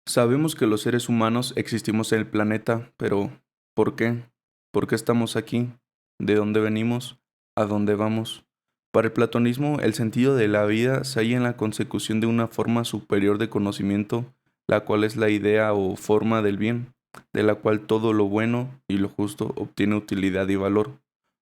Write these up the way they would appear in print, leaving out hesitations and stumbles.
Sabemos que los seres humanos existimos en el planeta, pero ¿por qué? ¿Por qué estamos aquí? ¿De dónde venimos? ¿A dónde vamos? Para el platonismo, el sentido de la vida se halla en la consecución de una forma superior de conocimiento, la cual es la idea o forma del bien, de la cual todo lo bueno y lo justo obtiene utilidad y valor.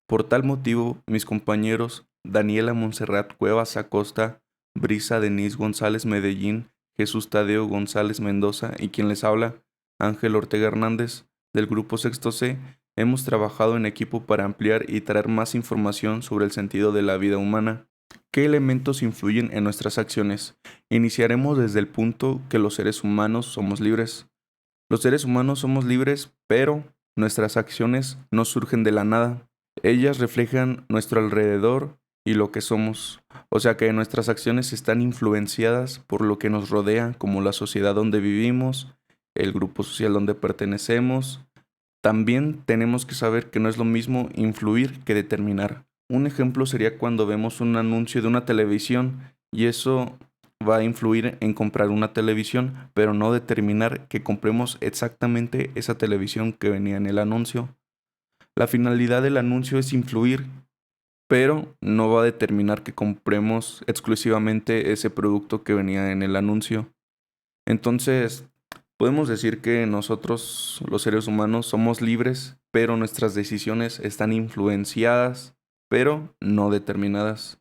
Por tal motivo, mis compañeros Daniela Montserrat Cuevas Acosta, Brisa Denise González Medellín, Jesús Tadeo González Mendoza y quien les habla, Ángel Ortega Hernández, del Grupo Sexto C, hemos trabajado en equipo para ampliar y traer más información sobre el sentido de la vida humana. ¿Qué elementos influyen en nuestras acciones? Iniciaremos desde el punto que los seres humanos somos libres. Los seres humanos somos libres, pero nuestras acciones no surgen de la nada. Ellas reflejan nuestro alrededor y lo que somos. O sea que nuestras acciones están influenciadas por lo que nos rodea, como la sociedad donde vivimos, el grupo social donde pertenecemos. También tenemos que saber que no es lo mismo influir que determinar. Un ejemplo sería cuando vemos un anuncio de una televisión y eso va a influir en comprar una televisión, pero no determinar que compremos exactamente esa televisión que venía en el anuncio. La finalidad del anuncio es influir, pero no va a determinar que compremos exclusivamente ese producto que venía en el anuncio. Entonces, podemos decir que nosotros, los seres humanos, somos libres, pero nuestras decisiones están influenciadas, pero no determinadas.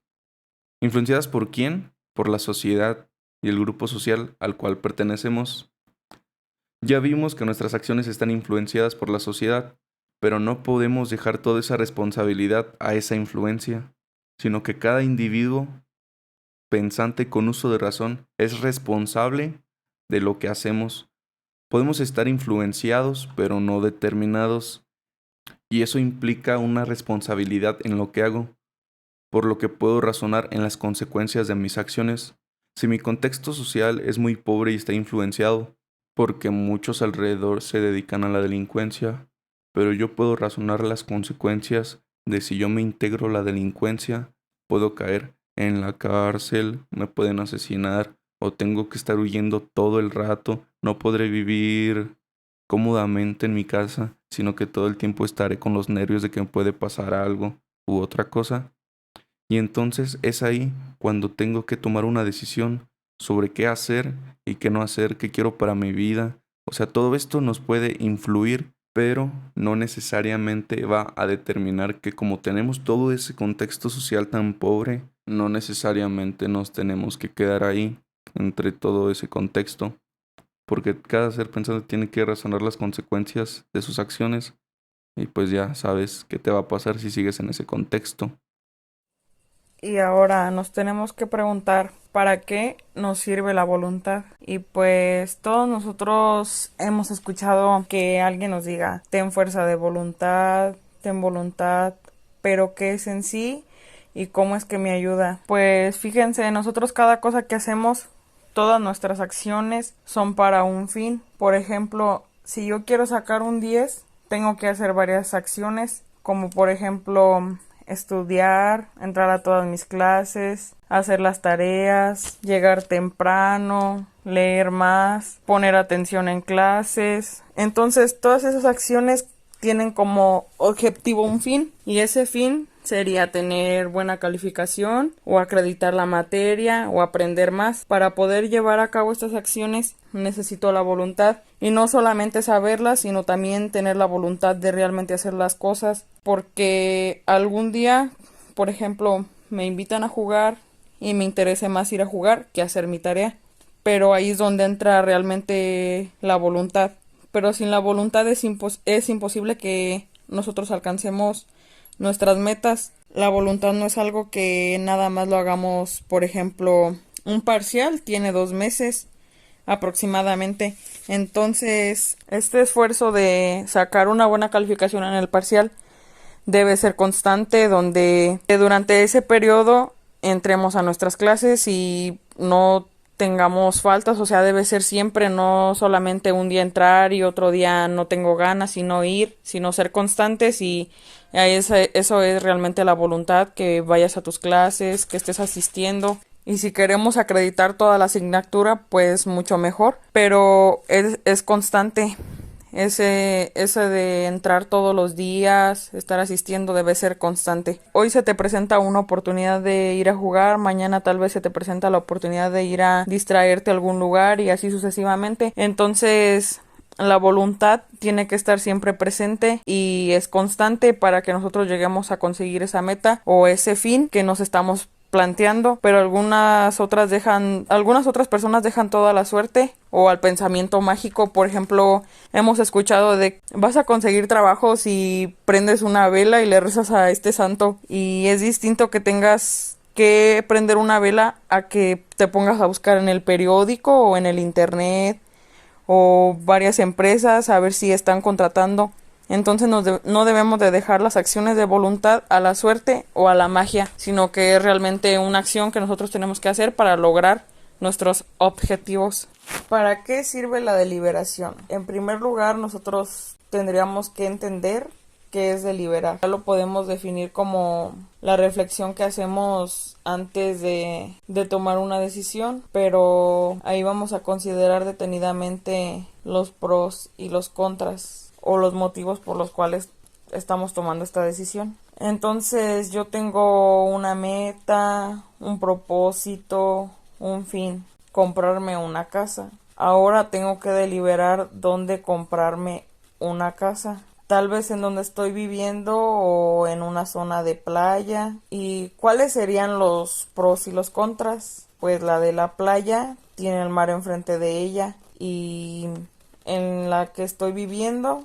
¿Influenciadas por quién? Por la sociedad y el grupo social al cual pertenecemos. Ya vimos que nuestras acciones están influenciadas por la sociedad, pero no podemos dejar toda esa responsabilidad a esa influencia, sino que cada individuo pensante con uso de razón es responsable de lo que hacemos. Podemos estar influenciados, pero no determinados, y eso implica una responsabilidad en lo que hago, por lo que puedo razonar en las consecuencias de mis acciones. Si mi contexto social es muy pobre y está influenciado, porque muchos alrededor se dedican a la delincuencia, pero yo puedo razonar las consecuencias de si yo me integro a la delincuencia, puedo caer en la cárcel, me pueden asesinar o tengo que estar huyendo todo el rato, no podré vivir cómodamente en mi casa, sino que todo el tiempo estaré con los nervios de que me puede pasar algo u otra cosa. Y entonces es ahí cuando tengo que tomar una decisión sobre qué hacer y qué no hacer, qué quiero para mi vida. O sea, todo esto nos puede influir, pero no necesariamente va a determinar que como tenemos todo ese contexto social tan pobre, no necesariamente nos tenemos que quedar ahí entre todo ese contexto, porque cada ser pensante tiene que razonar las consecuencias de sus acciones y pues ya sabes qué te va a pasar si sigues en ese contexto. Y ahora nos tenemos que preguntar para qué nos sirve la voluntad. Y pues todos nosotros hemos escuchado que alguien nos diga, ten fuerza de voluntad, ten voluntad, pero ¿qué es en sí y cómo es que me ayuda? Pues fíjense, nosotros cada cosa que hacemos, todas nuestras acciones son para un fin. Por ejemplo, si yo quiero sacar un 10 tengo que hacer varias acciones, como por ejemplo estudiar, entrar a todas mis clases, hacer las tareas, llegar temprano, leer más, poner atención en clases. Entonces, todas esas acciones tienen como objetivo un fin y ese fin sería tener buena calificación o acreditar la materia o aprender más. Para poder llevar a cabo estas acciones necesito la voluntad y no solamente saberlas, sino también tener la voluntad de realmente hacer las cosas, porque algún día, por ejemplo, me invitan a jugar y me interesa más ir a jugar que hacer mi tarea, pero ahí es donde entra realmente la voluntad. Pero sin la voluntad es imposible que nosotros alcancemos nuestras metas. La voluntad no es algo que nada más lo hagamos, por ejemplo, un parcial tiene 2 meses aproximadamente. Entonces, este esfuerzo de sacar una buena calificación en el parcial debe ser constante, donde durante ese periodo entremos a nuestras clases y no tengamos faltas, o sea, debe ser siempre, no solamente un día entrar y otro día no tengo ganas, sino ir, sino ser constantes y eso es realmente la voluntad, que vayas a tus clases, que estés asistiendo. Y si queremos acreditar toda la asignatura, pues mucho mejor. Pero es constante. Ese de entrar todos los días, estar asistiendo debe ser constante. Hoy se te presenta una oportunidad de ir a jugar, mañana tal vez se te presenta la oportunidad de ir a distraerte a algún lugar y así sucesivamente. Entonces, la voluntad tiene que estar siempre presente y es constante para que nosotros lleguemos a conseguir esa meta o ese fin que nos estamos planteando, pero algunas otras personas dejan toda la suerte o al pensamiento mágico. Por ejemplo, hemos escuchado de vas a conseguir trabajo si prendes una vela y le rezas a este santo, y es distinto que tengas que prender una vela a que te pongas a buscar en el periódico o en el internet o varias empresas a ver si están contratando. Entonces no debemos de dejar las acciones de voluntad a la suerte o a la magia, sino que es realmente una acción que nosotros tenemos que hacer para lograr nuestros objetivos. ¿Para qué sirve la deliberación? En primer lugar, nosotros tendríamos que entender qué es deliberar. Ya lo podemos definir como la reflexión que hacemos antes de tomar una decisión, pero ahí vamos a considerar detenidamente los pros y los contras o los motivos por los cuales estamos tomando esta decisión. Entonces yo tengo una meta, un propósito, un fin: comprarme una casa. Ahora tengo que deliberar dónde comprarme una casa. Tal vez en donde estoy viviendo o en una zona de playa. ¿Y cuáles serían los pros y los contras? Pues la de la playa tiene el mar enfrente de ella, y en la que estoy viviendo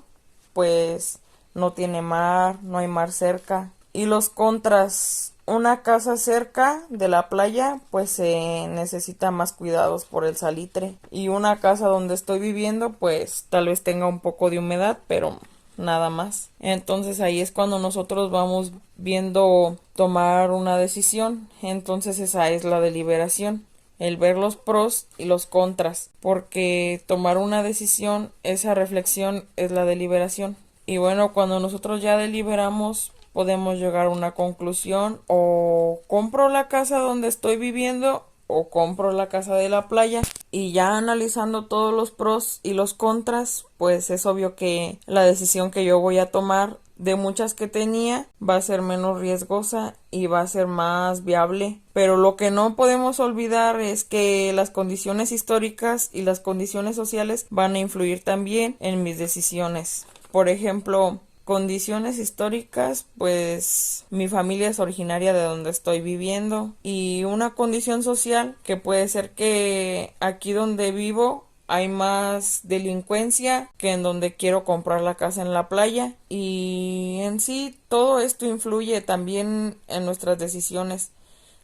pues no tiene mar, no hay mar cerca. Y los contras: una casa cerca de la playa pues se necesita más cuidados por el salitre, y una casa donde estoy viviendo pues tal vez tenga un poco de humedad, pero nada más. Entonces ahí es cuando nosotros vamos viendo tomar una decisión. Entonces esa es la deliberación, el ver los pros y los contras, porque tomar una decisión, esa reflexión es la deliberación. Y bueno, cuando nosotros ya deliberamos, podemos llegar a una conclusión: o compro la casa donde estoy viviendo o compro la casa de la playa. Y ya analizando todos los pros y los contras, pues es obvio que la decisión que yo voy a tomar de muchas que tenía va a ser menos riesgosa y va a ser más viable. Pero lo que no podemos olvidar es que las condiciones históricas y las condiciones sociales van a influir también en mis decisiones. Por ejemplo, condiciones históricas, pues mi familia es originaria de donde estoy viviendo, y una condición social que puede ser que aquí donde vivo hay más delincuencia que en donde quiero comprar la casa en la playa, y en sí todo esto influye también en nuestras decisiones,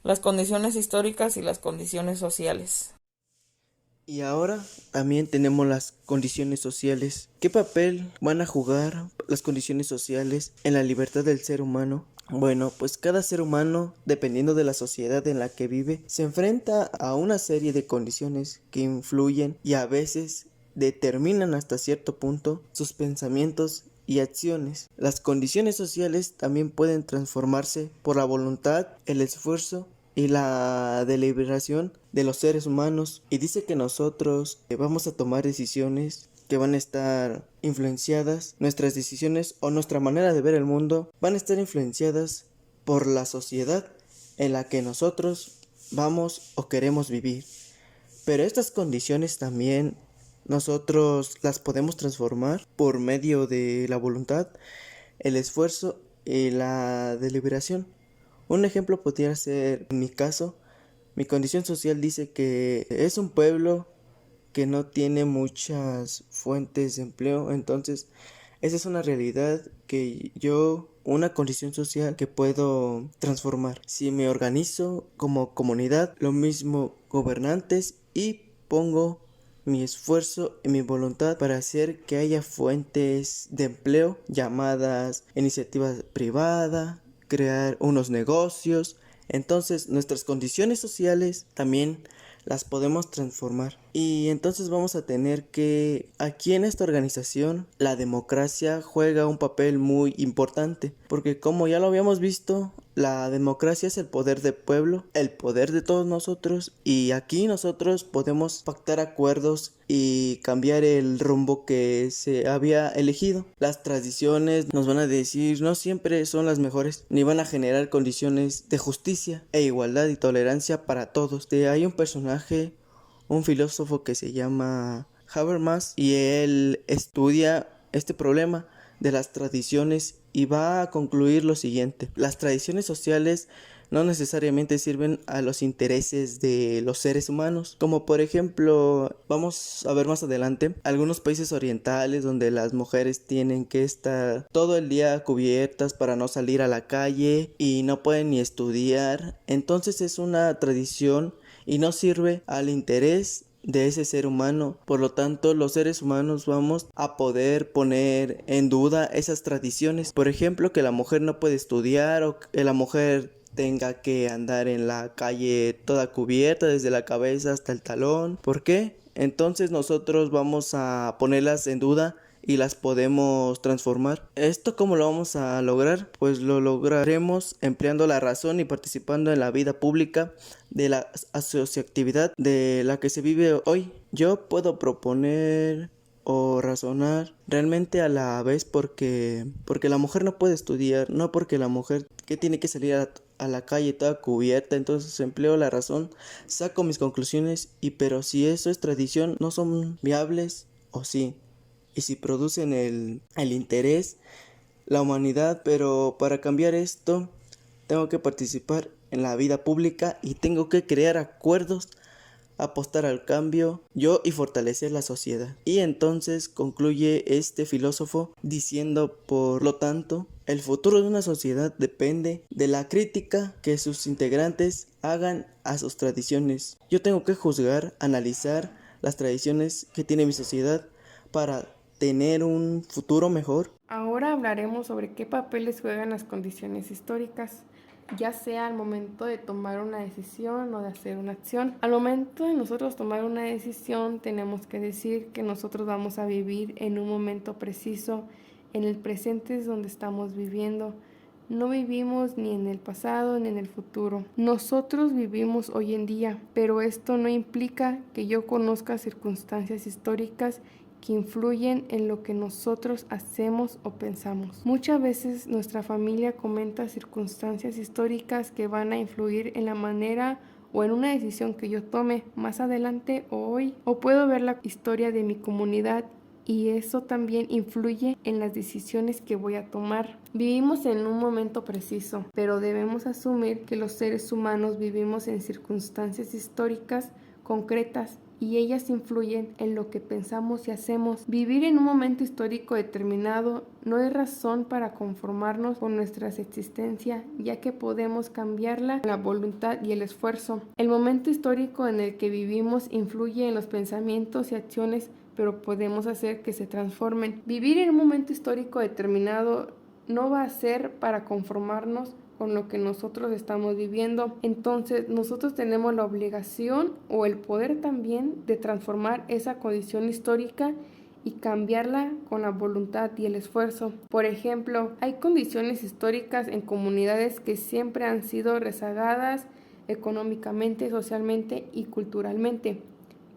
las condiciones históricas y las condiciones sociales. Y ahora también tenemos las condiciones sociales. ¿Qué papel van a jugar las condiciones sociales en la libertad del ser humano? Bueno, pues cada ser humano, dependiendo de la sociedad en la que vive, se enfrenta a una serie de condiciones que influyen y a veces determinan hasta cierto punto sus pensamientos y acciones. Las condiciones sociales también pueden transformarse por la voluntad, el esfuerzo y la deliberación de los seres humanos, y dice que nosotros vamos a tomar decisiones que van a estar influenciadas, nuestras decisiones o nuestra manera de ver el mundo van a estar influenciadas por la sociedad en la que nosotros vamos o queremos vivir. Pero estas condiciones también nosotros las podemos transformar por medio de la voluntad, el esfuerzo y la deliberación. Un ejemplo podría ser, en mi caso, mi condición social dice que es un pueblo que no tiene muchas fuentes de empleo. Entonces esa es una realidad que una condición social que puedo transformar. Si me organizo como comunidad, lo mismo gobernantes, y pongo mi esfuerzo y mi voluntad para hacer que haya fuentes de empleo llamadas iniciativa privada, crear unos negocios. Entonces nuestras condiciones sociales también las podemos transformar. Y entonces vamos a tener que, aquí en esta organización, la democracia juega un papel muy importante, porque como ya lo habíamos visto La democracia es el poder del pueblo, el poder de todos nosotros, y aquí nosotros podemos pactar acuerdos y cambiar el rumbo que se había elegido. Las tradiciones nos van a decir no siempre son las mejores, ni van a generar condiciones de justicia e igualdad y tolerancia para todos. Hay un personaje, un filósofo que se llama Habermas, y él estudia este problema de las tradiciones y va a concluir lo siguiente: las tradiciones sociales no necesariamente sirven a los intereses de los seres humanos, como por ejemplo, vamos a ver más adelante, algunos países orientales donde las mujeres tienen que estar todo el día cubiertas para no salir a la calle y no pueden ni estudiar. Entonces es una tradición y no sirve al interés de ese ser humano. Por lo tanto, los seres humanos vamos a poder poner en duda esas tradiciones. Por ejemplo, que la mujer no puede estudiar, o que la mujer tenga que andar en la calle toda cubierta desde la cabeza hasta el talón. ¿Por qué? Entonces nosotros vamos a ponerlas en duda y las podemos transformar. ¿Esto cómo lo vamos a lograr? Pues lo lograremos empleando la razón y participando en la vida pública de la asociatividad de la que se vive hoy. Yo puedo proponer o razonar realmente a la vez porque la mujer no puede estudiar, no porque la mujer que tiene que salir a la calle toda cubierta. Entonces empleo la razón, saco mis conclusiones, pero si eso es tradición, no son viables o sí, y si producen el interés, la humanidad. Pero para cambiar esto, tengo que participar en la vida pública y tengo que crear acuerdos, apostar al cambio, yo, y fortalecer la sociedad. Y entonces concluye este filósofo diciendo: por lo tanto, el futuro de una sociedad depende de la crítica que sus integrantes hagan a sus tradiciones. Yo tengo que juzgar, analizar las tradiciones que tiene mi sociedad para tener un futuro mejor. Ahora hablaremos sobre qué papeles juegan las condiciones históricas, ya sea al momento de tomar una decisión o de hacer una acción. Al momento de nosotros tomar una decisión, tenemos que decir que nosotros vamos a vivir en un momento preciso. En el presente es donde estamos viviendo. No vivimos ni en el pasado ni en el futuro. Nosotros vivimos hoy en día, pero esto no implica que yo conozca circunstancias históricas que influyen en lo que nosotros hacemos o pensamos. Muchas veces nuestra familia comenta circunstancias históricas que van a influir en la manera o en una decisión que yo tome más adelante o hoy. O puedo ver la historia de mi comunidad y eso también influye en las decisiones que voy a tomar. Vivimos en un momento preciso, pero debemos asumir que los seres humanos vivimos en circunstancias históricas concretas y ellas influyen en lo que pensamos y hacemos. Vivir en un momento histórico determinado no es razón para conformarnos con nuestra existencia, ya que podemos cambiarla con la voluntad y el esfuerzo. El momento histórico en el que vivimos influye en los pensamientos y acciones, pero podemos hacer que se transformen. Vivir en un momento histórico determinado no va a ser para conformarnos con lo que nosotros estamos viviendo. Entonces nosotros tenemos la obligación o el poder también de transformar esa condición histórica y cambiarla con la voluntad y el esfuerzo. Por ejemplo, hay condiciones históricas en comunidades que siempre han sido rezagadas económicamente, socialmente y culturalmente,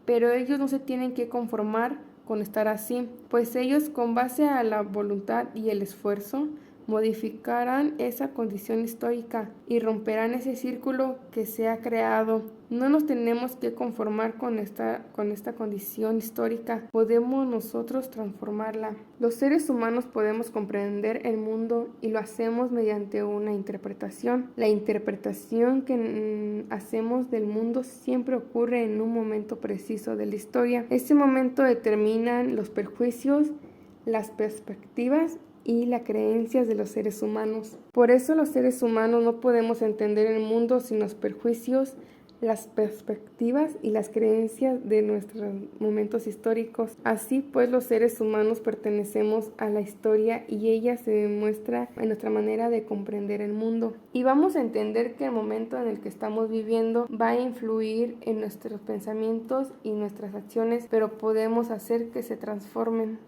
pero ellos no se tienen que conformar con estar así, pues ellos, con base a la voluntad y el esfuerzo, modificarán esa condición histórica y romperán ese círculo que se ha creado. No nos tenemos que conformar con esta condición histórica, podemos nosotros transformarla. Los seres humanos podemos comprender el mundo y lo hacemos mediante una interpretación. La interpretación que hacemos del mundo siempre ocurre en un momento preciso de la historia. Ese momento determinan los perjuicios, las perspectivas y las creencias de los seres humanos. Por eso los seres humanos no podemos entender el mundo sin los perjuicios, las perspectivas y las creencias de nuestros momentos históricos. Así pues, los seres humanos pertenecemos a la historia y ella se demuestra en nuestra manera de comprender el mundo. Y vamos a entender que el momento en el que estamos viviendo va a influir en nuestros pensamientos y nuestras acciones, pero podemos hacer que se transformen.